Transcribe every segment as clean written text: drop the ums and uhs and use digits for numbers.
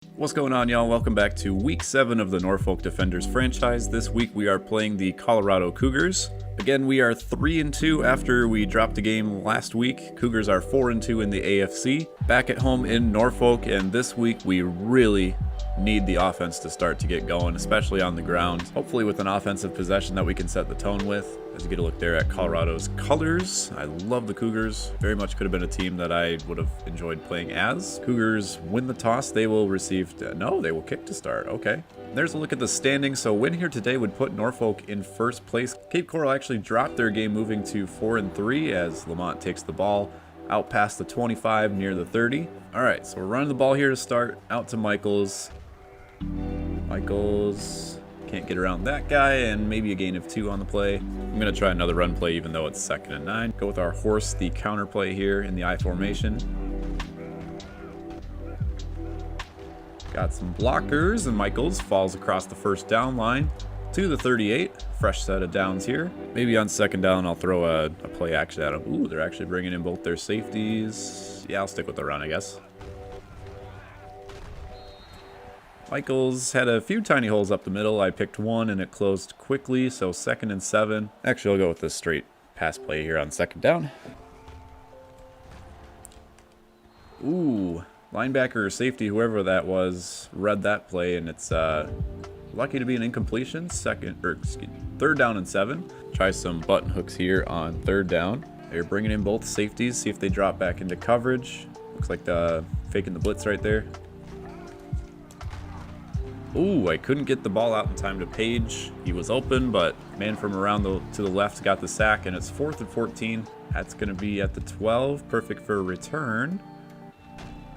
What's going on, y'all? Welcome back to week 7 of the Norfolk Defenders franchise. This week we are playing the Colorado Cougars. Again, we are 3-2 after we dropped a game last week. Cougars are 4-2 in the AFC. Back at home in Norfolk, and this week we really need the offense to start to get going, especially on the ground. Hopefully with an offensive possession that we can set the tone with. As you get a look there at Colorado's colors, I love the Cougars. Very much could have been a team that I would have enjoyed playing as. Cougars win the toss. They will receive... no, they will kick to start. Okay. There's a look at the standings. So win here today would put Norfolk in first place. Cape Coral actually dropped their game, moving to 4-3 as Lamont takes the ball out past the 25 near the 30. All right, so we're running the ball here to start. Out to Michaels. Michaels can't get around that guy, and maybe a gain of 2 on the play. I'm going to try another run play even though it's 2nd and 9. Go with our horse, the counter play here in the I formation. Got some blockers, and Michaels falls across the first down line to the 38. Fresh set of downs here. Maybe on 2nd down I'll throw a play action at them. Ooh, they're actually bringing in both their safeties. Yeah, I'll stick with the run, I guess. Michaels had a few tiny holes up the middle. I picked one and it closed quickly, so 2nd and 7. Actually, I'll go with this straight pass play here on 2nd down. Ooh, linebacker or safety, whoever that was, read that play, and it's lucky to be an incompletion. 3rd down and 7. Try some button hooks here on 3rd down. They're bringing in both safeties, see if they drop back into coverage. Looks like faking the blitz right there. Ooh, I couldn't get the ball out in time to Page. He was open, but man from around to the left got the sack, and it's 4th and 14. That's going to be at the 12. Perfect for a return.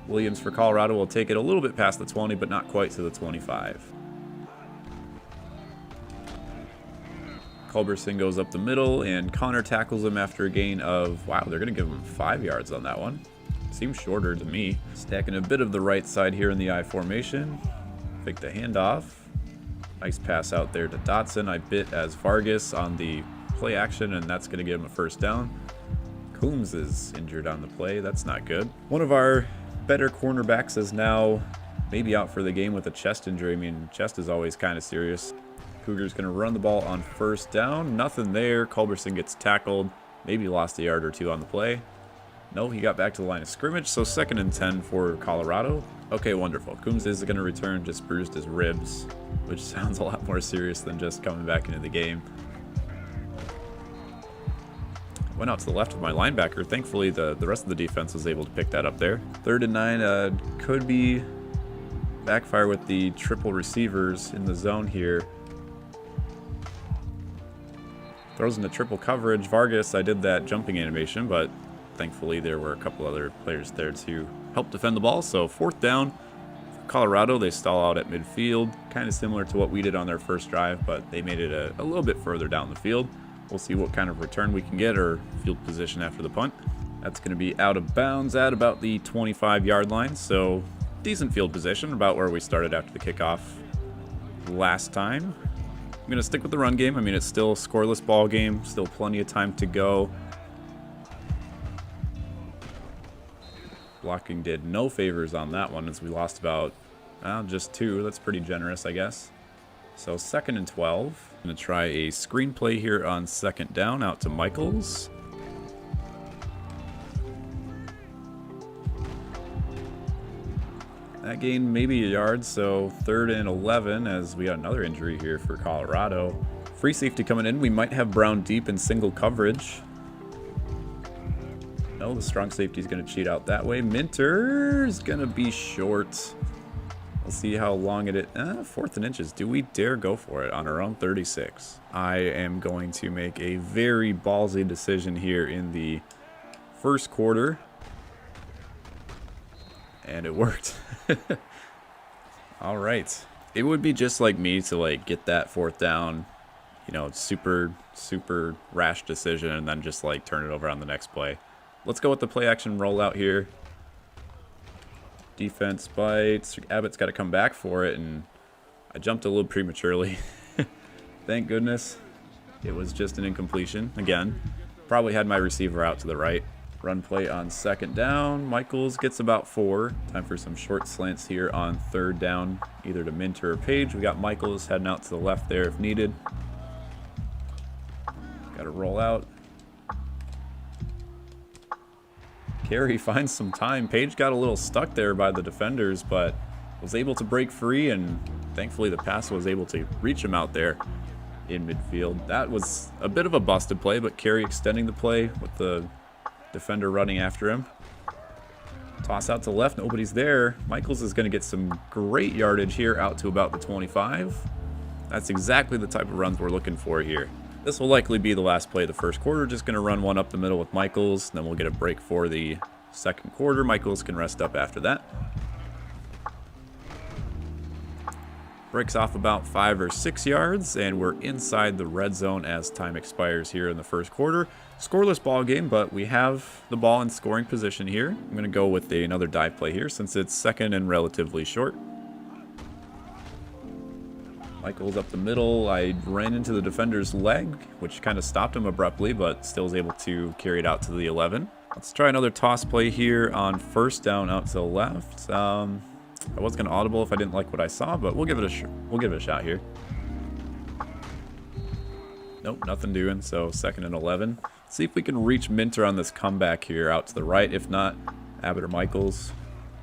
Williams for Colorado will take it a little bit past the 20, but not quite to the 25. Culberson goes up the middle, and Connor tackles him after a gain of, wow, they're going to give him 5 yards on that one. Seems shorter to me. Stacking a bit of the right side here in the I formation. Fake the handoff. Nice pass out there to Dotson. I bit as Vargas on the play action, and that's going to give him a 1st down. Coombs is injured on the play. That's not good. One of our better cornerbacks is now maybe out for the game with a chest injury. I mean, chest is always kind of serious. Cougars going to run the ball on 1st down. Nothing there. Culberson gets tackled. Maybe lost a yard or 2 on the play. No, he got back to the line of scrimmage, so 2nd and 10 for Colorado. Okay, wonderful. Coombs is going to return, just bruised his ribs, which sounds a lot more serious than just coming back into the game. Went out to the left of my linebacker. Thankfully, the rest of the defense was able to pick that up there. 3rd and 9 could be backfire with the triple receivers in the zone here. Throws into triple coverage. Vargas, I did that jumping animation, but thankfully there were a couple other players there to help defend the ball. So 4th down for Colorado. They stall out at midfield, kind of similar to what we did on their first drive, but they made it a little bit further down the field. We'll see what kind of return we can get, or field position after the punt. That's going to be out of bounds at about the 25-yard line, so decent field position, about where we started after the kickoff last time. I'm going to stick with the run game. I mean, it's still a scoreless ball game, still plenty of time to go. Blocking did no favors on that one, as we lost about just 2. That's pretty generous, I guess. So 2nd and 12. I'm going to try a screen play here on 2nd down, out to Michaels. That gained maybe a yard, so 3rd and 11, as we got another injury here for Colorado. Free safety coming in. We might have Brown deep in single coverage. No, the strong safety is going to cheat out that way. Minter is going to be short. We'll see how long it is. 4th and inches. Do we dare go for it on our own 36? I am going to make a very ballsy decision here in the 1st quarter. And it worked. All right. It would be just like me to get that 4th down, super rash decision, and then just turn it over on the next play. Let's go with the play action rollout here. Defense bites. Abbott's got to come back for it, and I jumped a little prematurely. Thank goodness. It was just an incompletion. Again, probably had my receiver out to the right. Run play on second down. Michaels gets about 4. Time for some short slants here on third down, either to Minter or Page. We got Michaels heading out to the left there if needed. Got to roll out. Carey finds some time. Page got a little stuck there by the defenders, but was able to break free, and thankfully the pass was able to reach him out there in midfield. That was a bit of a busted play, but Carey extending the play with the defender running after him. Toss out to left, nobody's there. Michaels is going to get some great yardage here out to about the 25. That's exactly the type of runs we're looking for here. This will likely be the last play of the first quarter. Just going to run one up the middle with Michaels. Then we'll get a break for the second quarter. Michaels can rest up after that. Breaks off about 5 or 6 yards, and we're inside the red zone as time expires here in the first quarter. Scoreless ball game, but we have the ball in scoring position here. I'm going to go with another dive play here since it's second and relatively short. Michaels up the middle. I ran into the defender's leg, which kind of stopped him abruptly, but still was able to carry it out to the 11. Let's try another toss play here on first down out to the left. I was going to audible if I didn't like what I saw, but we'll give it a shot here. Nope, nothing doing. So second and 11. Let's see if we can reach Minter on this comeback here out to the right. If not, Abbott or Michaels.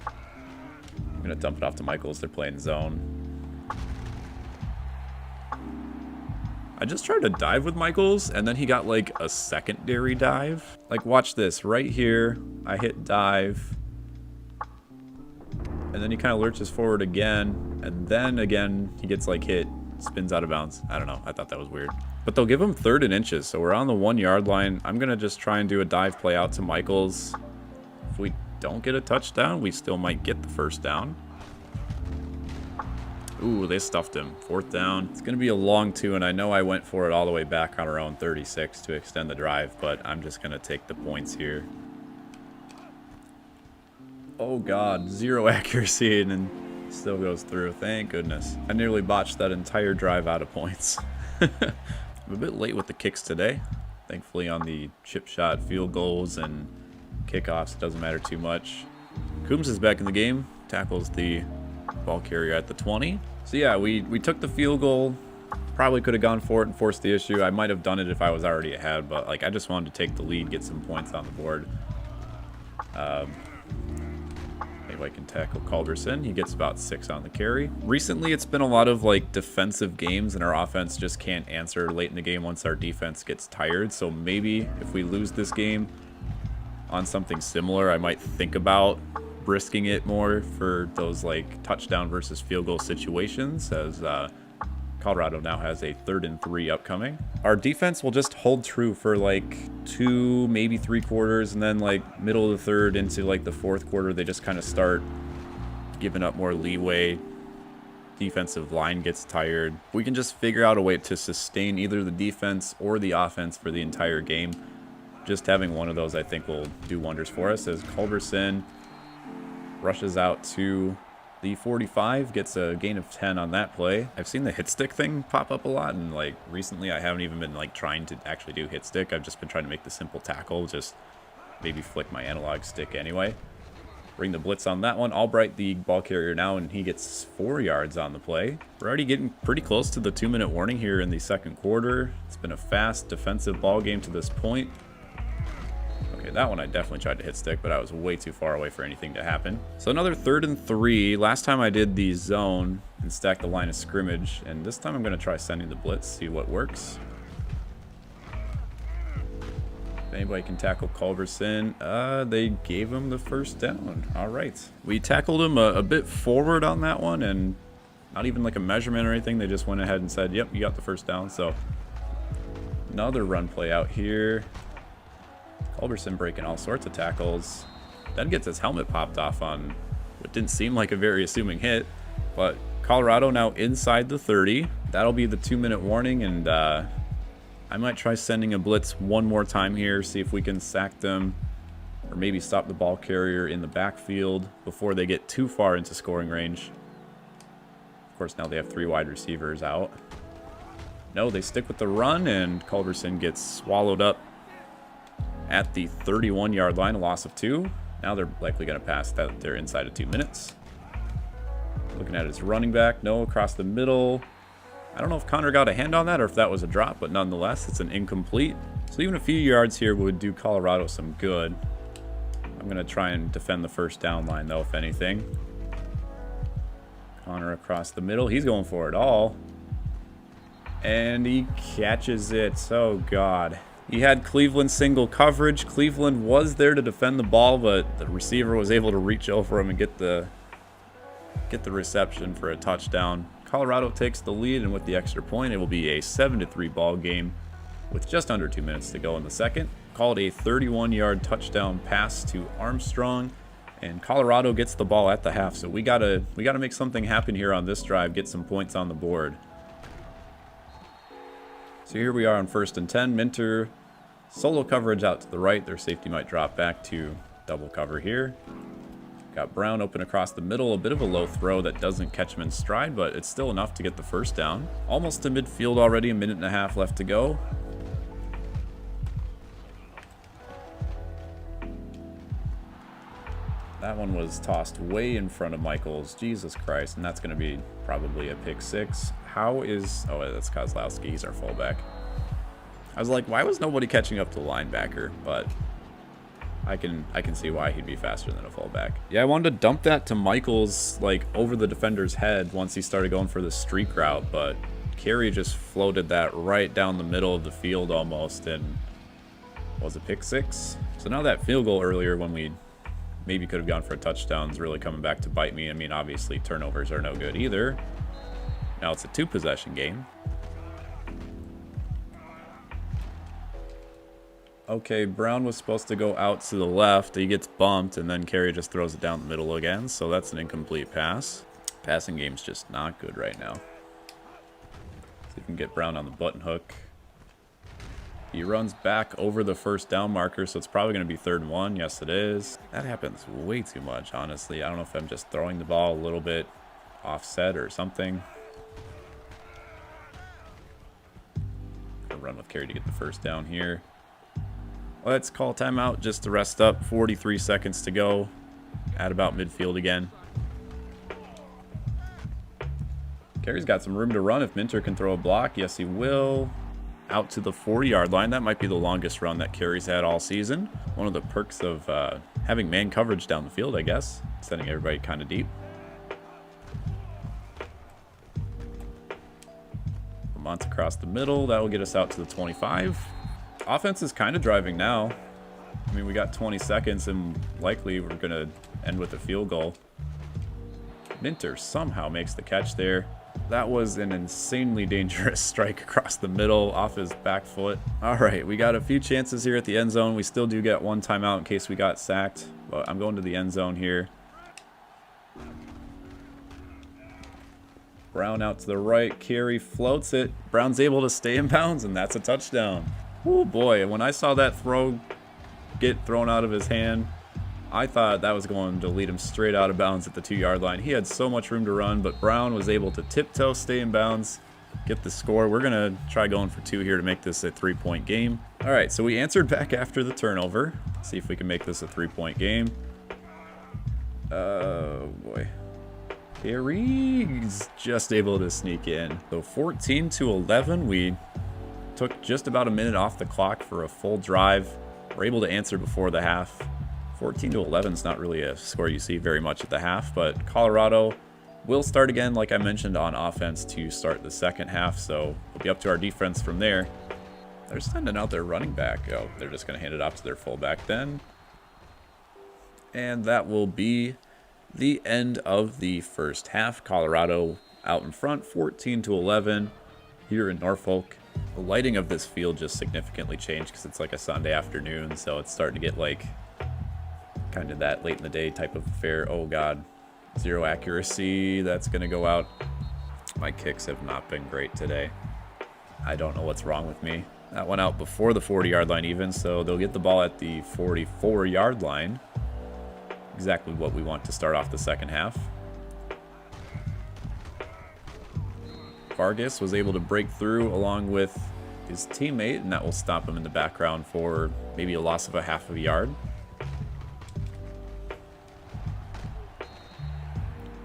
I'm going to dump it off to Michaels. They're playing zone. I just tried to dive with Michaels, and then he got like a secondary dive. Like, watch this. Right here, I hit dive. And then he kind of lurches forward again. And then again, he gets like hit, spins out of bounds. I don't know. I thought that was weird. But they'll give him 3rd and inches. So we're on the 1 yard line. I'm going to just try and do a dive play out to Michaels. If we don't get a touchdown, we still might get the first down. Ooh, they stuffed him. 4th down. It's going to be a long 2, and I know I went for it all the way back on our own 36 to extend the drive, but I'm just going to take the points here. Oh, God. 0 accuracy, and then still goes through. Thank goodness. I nearly botched that entire drive out of points. I'm a bit late with the kicks today. Thankfully, on the chip shot, field goals, and kickoffs, it doesn't matter too much. Coombs is back in the game. Tackles the ball carrier at the 20. So yeah, we took the field goal. Probably could have gone for it and forced the issue. I might have done it if I was already ahead, but like I just wanted to take the lead, get some points on the board. Maybe I can tackle Culberson. He gets about 6 on the carry. Recently, it's been a lot of like defensive games, and our offense just can't answer late in the game once our defense gets tired. So maybe if we lose this game on something similar, I might think about risking it more for those like touchdown versus field goal situations, as Colorado now has a 3rd and 3 upcoming. Our defense will just hold true for like 2, maybe 3 quarters, and then like middle of the 3rd into like the 4th quarter, they just kind of start giving up more leeway. Defensive line gets tired. We can just figure out a way to sustain either the defense or the offense for the entire game. Just having one of those, I think, will do wonders for us, as Culberson rushes out to the 45, gets a gain of 10 on that play. I've seen the hit stick thing pop up a lot, and like recently I haven't even been like trying to actually do hit stick. I've just been trying to make the simple tackle, just maybe flick my analog stick anyway. Bring the blitz on that one. Albright the ball carrier now, and he gets 4 yards on the play. We're already getting pretty close to the 2-minute warning here in the second quarter. It's been a fast defensive ball game to this point. Okay, that one I definitely tried to hit stick, but I was way too far away for anything to happen. So another 3rd and 3. Last time I did the zone and stacked the line of scrimmage, and this time I'm going to try sending the blitz, see what works. If anybody can tackle Culberson. They gave him the first down. All right. We tackled him a bit forward on that one, and not even like a measurement or anything. They just went ahead and said, yep, you got the first down. So another run play out here. Culberson breaking all sorts of tackles. Then gets his helmet popped off on what didn't seem like a very assuming hit. But Colorado now inside the 30. That'll be the 2-minute warning, and I might try sending a blitz one more time here, see if we can sack them, or maybe stop the ball carrier in the backfield before they get too far into scoring range. Of course, now they have 3 wide receivers out. No, they stick with the run, and Culberson gets swallowed up at the 31-yard line, a loss of 2. Now they're likely going to pass that. They're inside of 2 minutes. Looking at his running back. No, across the middle. I don't know if Connor got a hand on that or if that was a drop, but nonetheless, it's an incomplete. So even a few yards here would do Colorado some good. I'm going to try and defend the first down line, though, if anything. Connor across the middle. He's going for it all. And he catches it. Oh, God. He had Cleveland single coverage. Cleveland was there to defend the ball, but the receiver was able to reach over him and get the reception for a touchdown. Colorado takes the lead, and with the extra point, it will be a 7-3 ball game with just under 2 minutes to go in the second. Called a 31-yard touchdown pass to Armstrong, and Colorado gets the ball at the half. So we gotta make something happen here on this drive, get some points on the board. So here we are on 1st and 10. Minter solo coverage out to the right. Their safety might drop back to double cover here. Got Brown open across the middle. A bit of a low throw that doesn't catch him in stride, but it's still enough to get the first down. Almost to midfield already. A minute and a half left to go. That one was tossed way in front of Michaels. Jesus Christ. And that's going to be probably a pick 6. How is... Oh, that's Kozlowski. He's our fullback. I was like, why was nobody catching up to the linebacker? But I can see why he'd be faster than a fullback. Yeah, I wanted to dump that to Michaels, like, over the defender's head once he started going for the streak route. But Carey just floated that right down the middle of the field almost. And was it pick 6? So now that field goal earlier when we maybe could have gone for a touchdown is really coming back to bite me. I mean, obviously, turnovers are no good either. Now it's a 2-possession game. Okay, Brown was supposed to go out to the left. He gets bumped, and then Carey just throws it down the middle again. So that's an incomplete pass. Passing game's just not good right now. See if we can get Brown on the button hook. He runs back over the first down marker, so it's probably going to be 3rd and 1. Yes, it is. That happens way too much, honestly. I don't know if I'm just throwing the ball a little bit offset or something. Gonna run with Carey to get the first down here. Let's call timeout just to rest up. 43 seconds to go at about midfield again. Carey's got some room to run if Minter can throw a block. Yes, he will. Out to the 40-yard line. That might be the longest run that Carey's had all season. One of the perks of having man coverage down the field, I guess. Sending everybody kind of deep. Lamont across the middle. That will get us out to the 25. Offense is kind of driving now. I mean, we got 20 seconds, and likely we're going to end with a field goal. Minter somehow makes the catch there. That was an insanely dangerous strike across the middle off his back foot. All right, we got a few chances here at the end zone. We still do get one timeout in case we got sacked, but I'm going to the end zone here. Brown out to the right. Carey floats it. Brown's able to stay in bounds, and that's a touchdown. Oh boy, when I saw that throw get thrown out of his hand, I thought that was going to lead him straight out of bounds at the 2-yard line. He had so much room to run, but Brown was able to tiptoe, stay in bounds, get the score. We're going to try going for 2 here to make this a 3-point game. All right, so we answered back after the turnover. See if we can make this a 3-point game. Oh, boy. Carey's just able to sneak in. So 14-11, we took just about a minute off the clock for a full drive. We're able to answer before the half. 14-11 is not really a score you see very much at the half, but Colorado will start again, like I mentioned, on offense to start the second half, so it'll be up to our defense from there. They're sending out their running back. Oh, they're just going to hand it off to their fullback then. And that will be the end of the first half. Colorado out in front, 14-11 here in Norfolk. The lighting of this field just significantly changed because it's like a Sunday afternoon, so it's starting to get like kind of that late in the day type of affair. Oh god, 0 accuracy. That's gonna go out. My kicks have not been great today. I don't know what's wrong with me. That went out before the 40-yard line even, so they'll get the ball at the 44-yard line. Exactly what we want to start off the second half. Vargas was able to break through along with his teammate, and that will stop him in the background for maybe a loss of a half of a yard.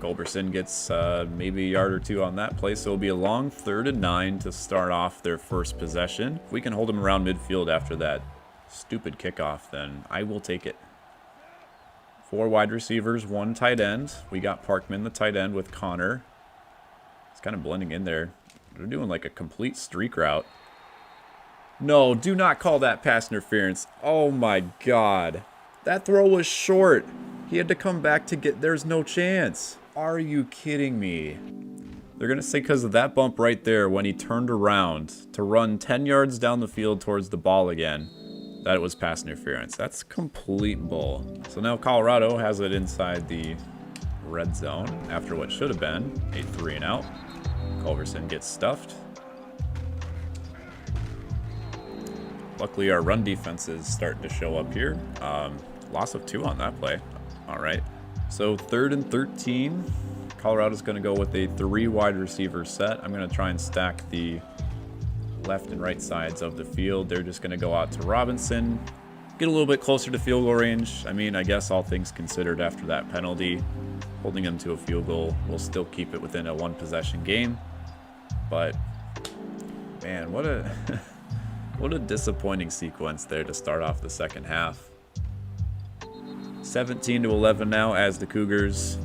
Culberson gets maybe a yard or two on that play, so it'll be a long 3rd and 9 to start off their first possession. If we can hold them around midfield after that stupid kickoff, then I will take it. 4 wide receivers, 1 tight end. We got Parkman, the tight end, with Connor. It's kind of blending in there. They're doing like a complete streak route. No, do not call that pass interference. Oh my God. That throw was short. He had to come back to get... There's no chance. Are you kidding me? They're going to say because of that bump right there when he turned around to run 10 yards down the field towards the ball again, that it was pass interference. That's complete bull. So now Colorado has it inside the red zone after what should have been a 3 and out. Culberson gets stuffed. Luckily, our run defense is starting to show up here. Loss of 2 on that play. All right. So 3rd and 13. Colorado's going to go with a 3 wide receiver set. I'm going to try and stack the left and right sides of the field. They're just going to go out to Robinson. Get a little bit closer to field goal range. I mean, I guess all things considered after that penalty, holding him to a field goal will still keep it within a 1-possession game. But, man, what a what a disappointing sequence there to start off the second half. 17-11 now as the Cougars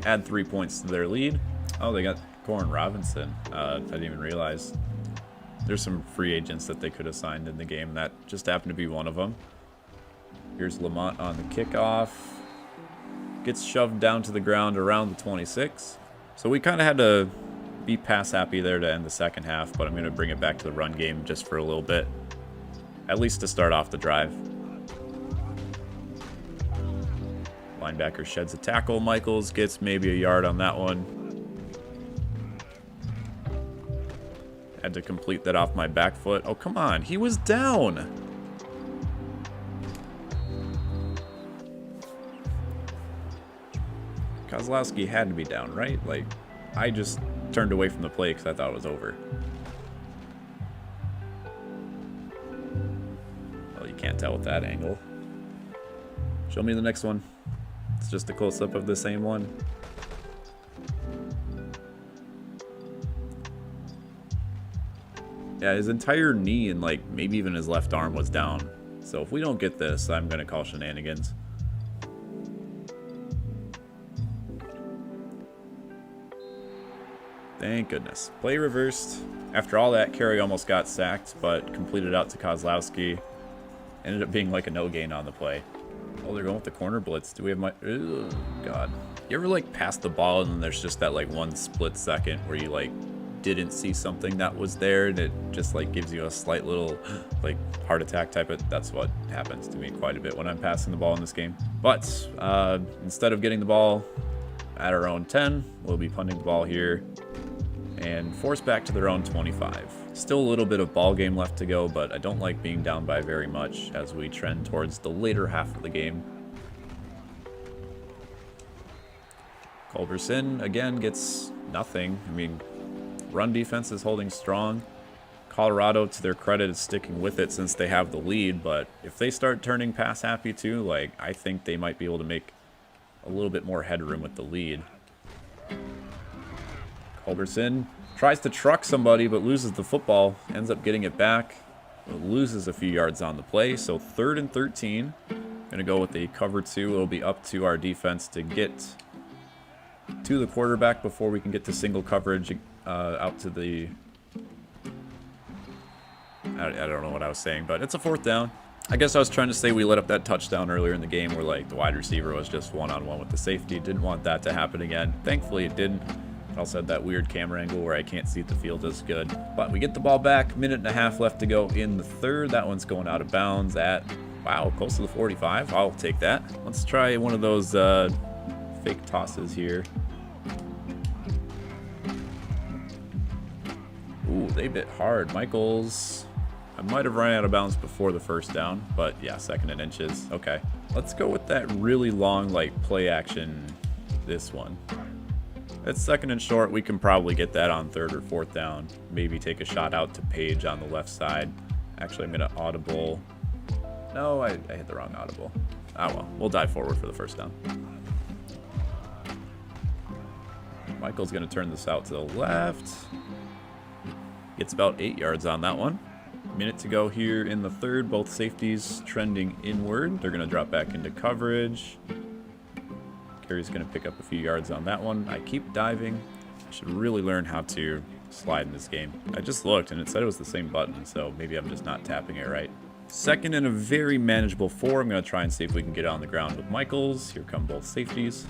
add 3 points to their lead. Oh, they got Corin Robinson. I didn't even realize. There's some free agents that they could have signed in the game. That just happened to be one of them. Here's Lamont on the kickoff. Gets shoved down to the ground around the 26. So we kind of had to be pass happy there to end the second half, but I'm going to bring it back to the run game just for a little bit. At least to start off the drive. Linebacker sheds a tackle. Michaels gets maybe a yard on that one. Had to complete that off my back foot. Oh, come on. He was down. Kozlowski had to be down, right? Like, I just turned away from the play because I thought it was over. Well, you can't tell with that angle. Show me the next one. It's just a close-up of the same one. Yeah, his entire knee and, like, maybe even his left arm was down. So if we don't get this, I'm going to call shenanigans. Thank goodness. Play reversed. After all that, Carey almost got sacked, but completed out to Kozlowski. Ended up being like a no gain on the play. Oh, they're going with the corner blitz. Do we have my... Oh, God. You ever, like, pass the ball and then there's just that, like, 1 split second where you, like, didn't see something that was there and it just, like, gives you a slight little, like, heart attack type of... That's what happens to me quite a bit when I'm passing the ball in this game. But instead of getting the ball at our own 10, we'll be punting the ball here and force back to their own 25. Still a little bit of ball game left to go, but I don't like being down by very much as we trend towards the later half of the game. Culberson, again, gets nothing. I mean, run defense is holding strong. Colorado, to their credit, is sticking with it since they have the lead, but if they start turning pass happy too, like, I think they might be able to make a little bit more headroom with the lead. Culberson tries to truck somebody but loses the football, ends up getting it back, loses a few yards on the play. So 3rd and 13. Gonna go with a cover 2. It'll be up to our defense to get to the quarterback before we can get to single coverage out to the... I don't know what I was saying, but it's a 4th down. I guess I was trying to say we let up that touchdown earlier in the game where, like, the wide receiver was just one-on-one with the safety. Didn't want that to happen again. Thankfully it didn't. I also had that weird camera angle where I can't see the field as good. But we get the ball back. 1.5 left to go in the 3rd. That one's going out of bounds at, wow, close to the 45. I'll take that. Let's try one of those fake tosses here. Ooh, they bit hard. Michaels, I might have run out of bounds before the 1st down, but yeah, 2nd and inches. Okay. Let's go with that really long, like, play action, this one. It's second and short. We can probably get that on third or fourth down. Maybe take a shot out to Page on the left side. Actually, I'm going to audible. No, I hit the wrong audible. Ah, well, we'll dive forward for the first down. Michael's going to turn this out to the left. Gets about 8 yards on that one. Minute to go here in the third. Both safeties trending inward. They're going to drop back into coverage. Kerry's going to pick up a few yards on that one. I keep diving. I should really learn how to slide in this game. I just looked and it said it was the same button, so maybe I'm just not tapping it right. Second and a very manageable 4. I'm going to try and see if we can get it on the ground with Michaels. Here come both safeties.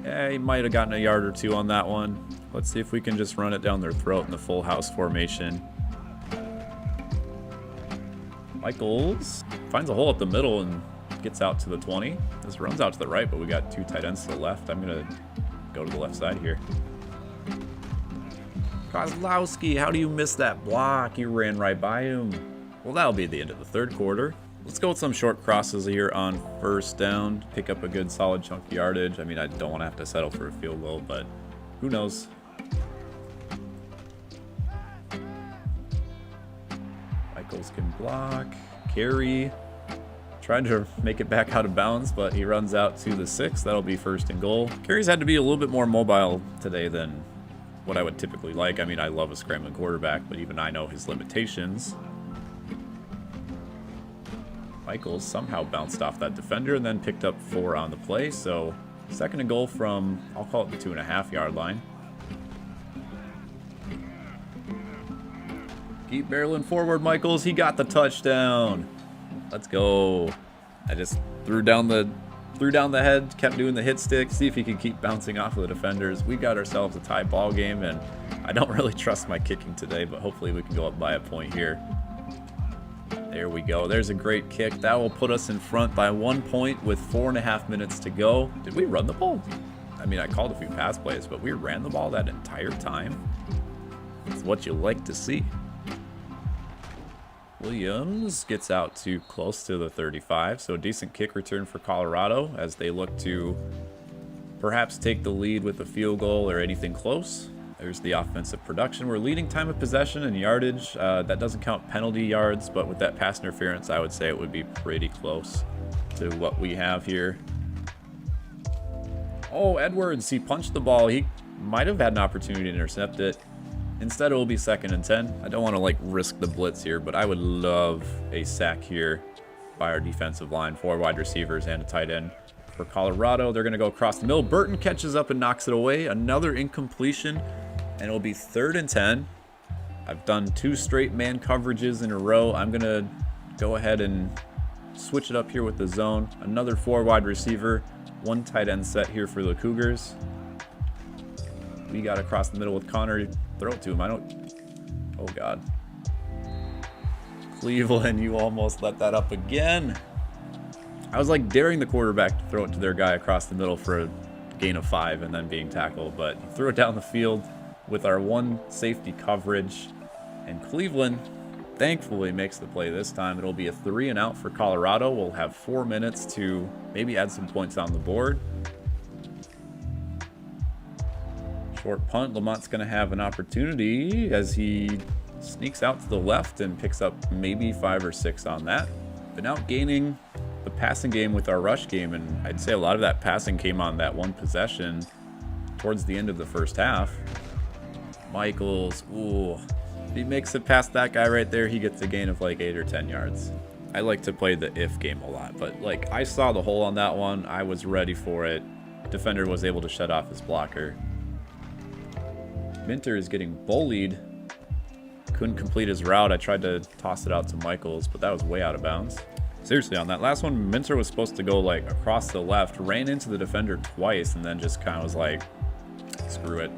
Yeah, he might have gotten a yard or 2 on that one. Let's see if we can just run it down their throat in the full house formation. Michaels finds a hole up the middle and gets out to the 20. This runs out to the right, but we got 2 tight ends to the left. I'm going to go to the left side here. Kozlowski, how do you miss that block? You ran right by him. Well, that'll be the end of the third quarter. Let's go with some short crosses here on first down. Pick up a good solid chunk of yardage. I mean, I don't want to have to settle for a field goal, but who knows? Michaels can block. Carry. Trying to make it back out of bounds, but he runs out to the 6. That'll be first and goal. Carry's had to be a little bit more mobile today than what I would typically like. I mean, I love a scrambling quarterback, but even I know his limitations. Michaels somehow bounced off that defender and then picked up 4 on the play. So second and goal from, I'll call it the 2.5 yard line. Keep barreling forward, Michaels. He got the touchdown. Let's go. I just threw down the head, kept doing the hit stick, see if he could keep bouncing off of the defenders. We got ourselves a tie ball game, and I don't really trust my kicking today, but hopefully we can go up by a point here. There we go. There's a great kick. That will put us in front by 1 point with 4.5 minutes to go. Did we run the ball? I mean, I called a few pass plays, but we ran the ball that entire time. It's what you like to see. Williams gets out to close to the 35, so a decent kick return for Colorado as they look to perhaps take the lead with a field goal or anything close. There's the offensive production. We're leading time of possession and yardage. That doesn't count penalty yards, but with that pass interference, I would say it would be pretty close to what we have here. Oh, Edwards, he punched the ball. He might have had an opportunity to intercept it. Instead, it will be second and 10. I don't want to like risk the blitz here, but I would love a sack here by our defensive line. 4 wide receivers and a tight end for Colorado. They're going to go across the middle. Burton catches up and knocks it away. Another incompletion, and it will be third and 10. I've done 2 straight man coverages in a row. I'm going to go ahead and switch it up here with the zone. Another 4 wide receiver, 1 tight end set here for the Cougars. We got across the middle with Connor. Throw it to him. Oh, God. Cleveland, you almost let that up again. I was like daring the quarterback to throw it to their guy across the middle for a gain of 5 and then being tackled, but he threw it down the field with our 1 safety coverage. And Cleveland thankfully makes the play this time. It'll be a 3 and out for Colorado. We'll have 4 minutes to maybe add some points on the board. Short punt. Lamont's going to have an opportunity as he sneaks out to the left and picks up maybe 5 or 6 on that. Been out gaining the passing game with our rush game, and I'd say a lot of that passing came on that 1 possession towards the end of the first half. Michaels, ooh, if he makes it past that guy right there, he gets a gain of like 8 or 10 yards. I like to play the if game a lot, but like I saw the hole on that one. I was ready for it. Defender was able to shut off his blocker. Minter is getting bullied. Couldn't complete his route. I tried to toss it out to Michaels, but that was way out of bounds. Seriously, on that last one, Minter was supposed to go like across the left, ran into the defender twice, and then just kind of was like, screw it.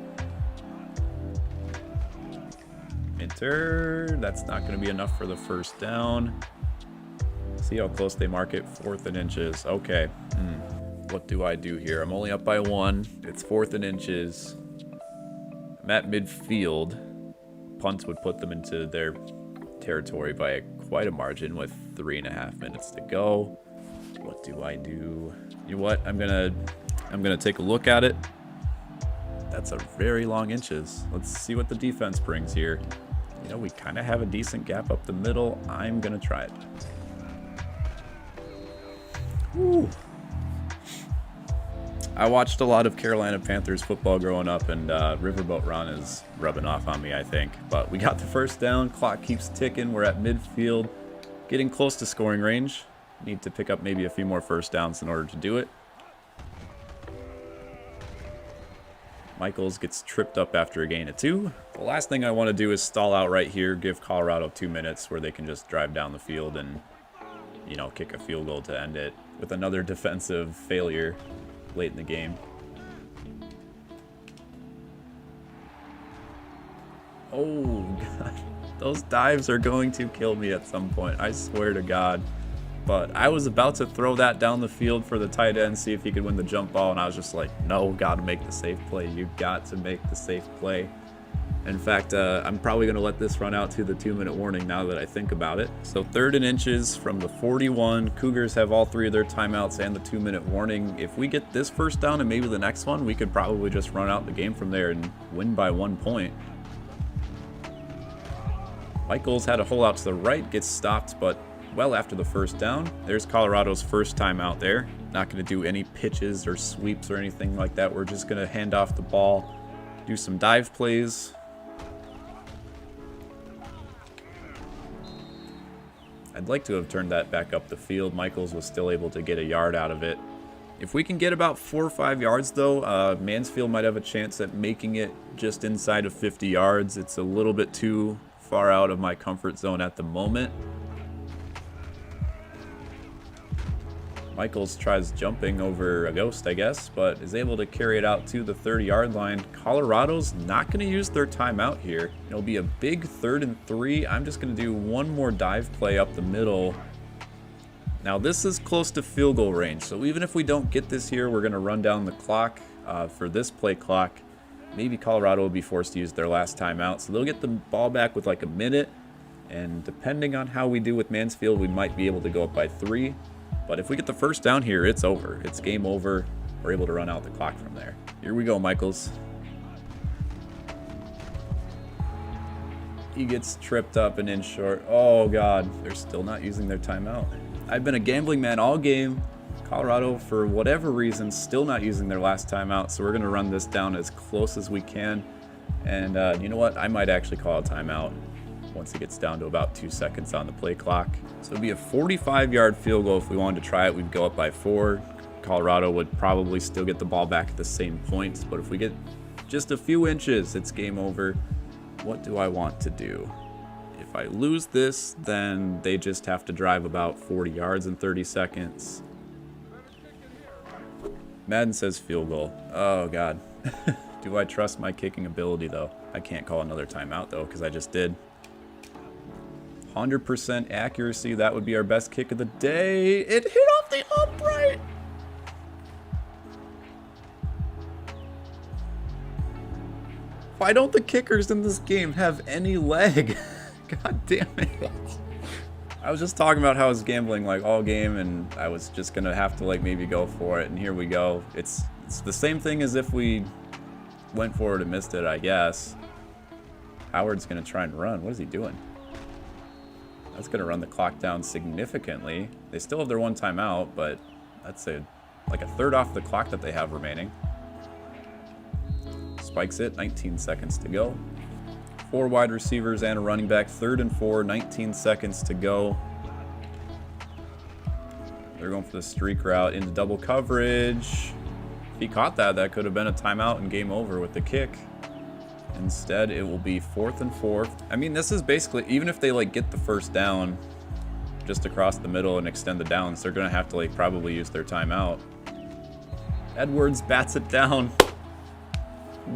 Minter, that's not going to be enough for the first down. See how close they mark it, 4th and inches. Okay, what do I do here? I'm only up by 1. It's 4th and inches. I'm at midfield. Punts would put them into their territory by quite a margin with 3.5 minutes to go. What do I do? You know what? I'm gonna I'm going to take a look at it. That's a very long inches. Let's see what the defense brings here. You know, we kind of have a decent gap up the middle. I'm going to try it. Ooh. I watched a lot of Carolina Panthers football growing up, and Riverboat Run is rubbing off on me, I think. But we got the first down. Clock keeps ticking. We're at midfield, getting close to scoring range. Need to pick up maybe a few more first downs in order to do it. Michaels gets tripped up after a gain of 2. The last thing I want to do is stall out right here, give Colorado 2 minutes where they can just drive down the field and, you know, kick a field goal to end it with another defensive failure late in the game. Oh, God. Those dives are going to kill me at some point. I swear to God. But I was about to throw that down the field for the tight end, see if he could win the jump ball, and I was just like, no, got to make the safe play. You got to make the safe play. In fact, I'm probably going to let this run out to the 2-minute warning now that I think about it. So 3rd and inches from the 41. Cougars have all 3 of their timeouts and the 2-minute warning. If we get this first down and maybe the next one, we could probably just run out the game from there and win by 1 point. Michaels had a hole out to the right, gets stopped, but well after the first down. There's Colorado's first timeout there. Not going to do any pitches or sweeps or anything like that. We're just going to hand off the ball, do some dive plays. I'd like to have turned that back up the field. Michaels was still able to get a yard out of it. If we can get about 4 or 5 yards, though, Mansfield might have a chance at making it just inside of 50 yards. It's a little bit too far out of my comfort zone at the moment. Michaels tries jumping over a ghost, I guess, but is able to carry it out to the 30-yard line. Colorado's not going to use their timeout here. It'll be a big 3rd and 3. I'm just going to do one more dive play up the middle. Now, this is close to field goal range, so even if we don't get this here, we're going to run down the clock for this play clock. Maybe Colorado will be forced to use their last timeout, so they'll get the ball back with like a minute, and depending on how we do with Mansfield, we might be able to go up by 3. But if we get the first down here, it's over. It's game over. We're able to run out the clock from there. Here we go, Michaels. He gets tripped up and in short. Oh, God. They're still not using their timeout. I've been a gambling man all game. Colorado, for whatever reason, still not using their last timeout. So we're going to run this down as close as we can. And you know what? I might actually call a timeout once it gets down to about 2 seconds on the play clock. So it'd be a 45-yard field goal if we wanted to try it. We'd go up by 4. Colorado would probably still get the ball back at the same points, but if we get just a few inches, it's game over. What do I want to do? If I lose this, then they just have to drive about 40 yards in 30 seconds. Madden says field goal. Oh, God. Do I trust my kicking ability, though? I can't call another timeout, though, because I just did. 100% accuracy. That would be our best kick of the day. It hit off the upright. Why don't the kickers in this game have any leg? God damn it. I was just talking about how I was gambling like all game and I was just going to have to like maybe go for it. And here we go. It's the same thing as if we went for it and missed it, I guess. Howard's going to try and run. What is he doing? That's going to run the clock down significantly. They still have their 1 timeout, but that's like a 1/3 off the clock that they have remaining. Spikes it, 19 seconds to go. 4 wide receivers and a running back, 3rd and 4, 19 seconds to go. They're going for the streak route into double coverage. If he caught that, that could have been a timeout and game over with the kick. Instead, it will be 4th and 4. I mean, this is basically, even if they like get the first down just across the middle and extend the downs, they're going to have to like probably use their timeout. Edwards bats it down.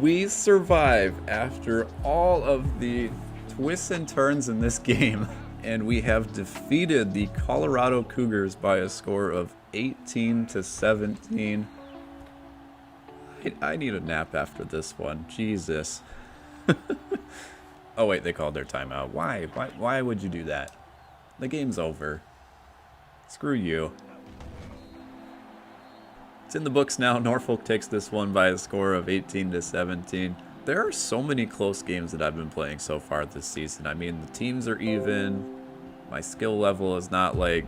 We survive after all of the twists and turns in this game, and we have defeated the Colorado Cougars by a score of 18-17. I need a nap after this one. Jesus. Oh wait, they called their timeout. Why would you do that? The game's over. Screw you. It's in the books now. Norfolk takes this one by a score of 18-17. There are so many close games that I've been playing so far this season. I mean, the teams are even. My skill level is not like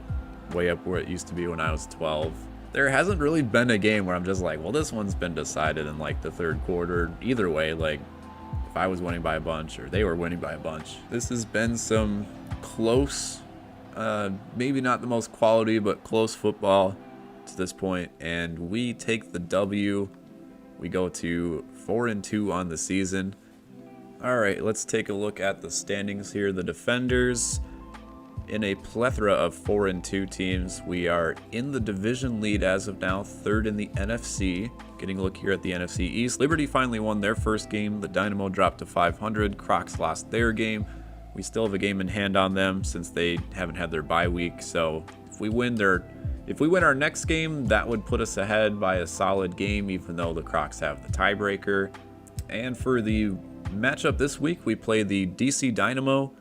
way up where it used to be when I was 12. There hasn't really been a game where I'm just like, well, this one's been decided in like the third quarter. Either way, like if I was winning by a bunch or they were winning by a bunch. This has been some close, maybe not the most quality, but close football to this point, and we take the W. We go to 4-2 on the season. All right, let's take a look at the standings here. The Defenders, in a plethora of 4-2 teams, we are in the division lead as of now, third in the NFC. Getting a look here at the NFC East. Liberty finally won their first game. The Dynamo dropped to 500. Crocs lost their game. We still have a game in hand on them since they haven't had their bye week. So if we win our next game, that would put us ahead by a solid game, even though the Crocs have the tiebreaker. And for the matchup this week, we play the DC Dynamo.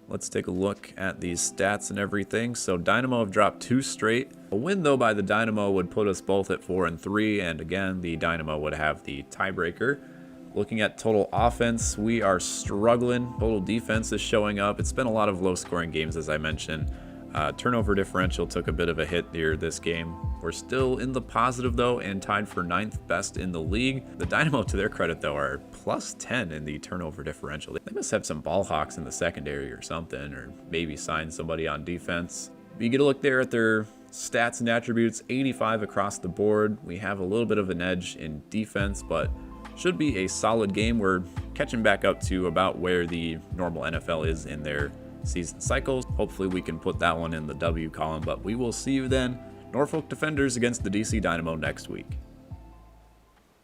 Let's take a look at these stats and everything. So Dynamo have dropped 2 straight. A win, though, by the Dynamo would put us both at 4-3, and again, the Dynamo would have the tiebreaker. Looking at total offense, we are struggling. Total defense is showing up. It's been a lot of low-scoring games, as I mentioned. Turnover differential took a bit of a hit here this game. We're still in the positive, though, and tied for 9th best in the league. The Dynamo, to their credit, though, are plus 10 in the turnover differential. They must have some ball hawks in the secondary or something, or maybe sign somebody on defense. But you get a look there at their stats and attributes, 85 across the board. We have a little bit of an edge in defense, but should be a solid game. We're catching back up to about where the normal NFL is in their season cycles. Hopefully we can put that one in the W column, but we will see you then. Norfolk Defenders against the DC Dynamo next week.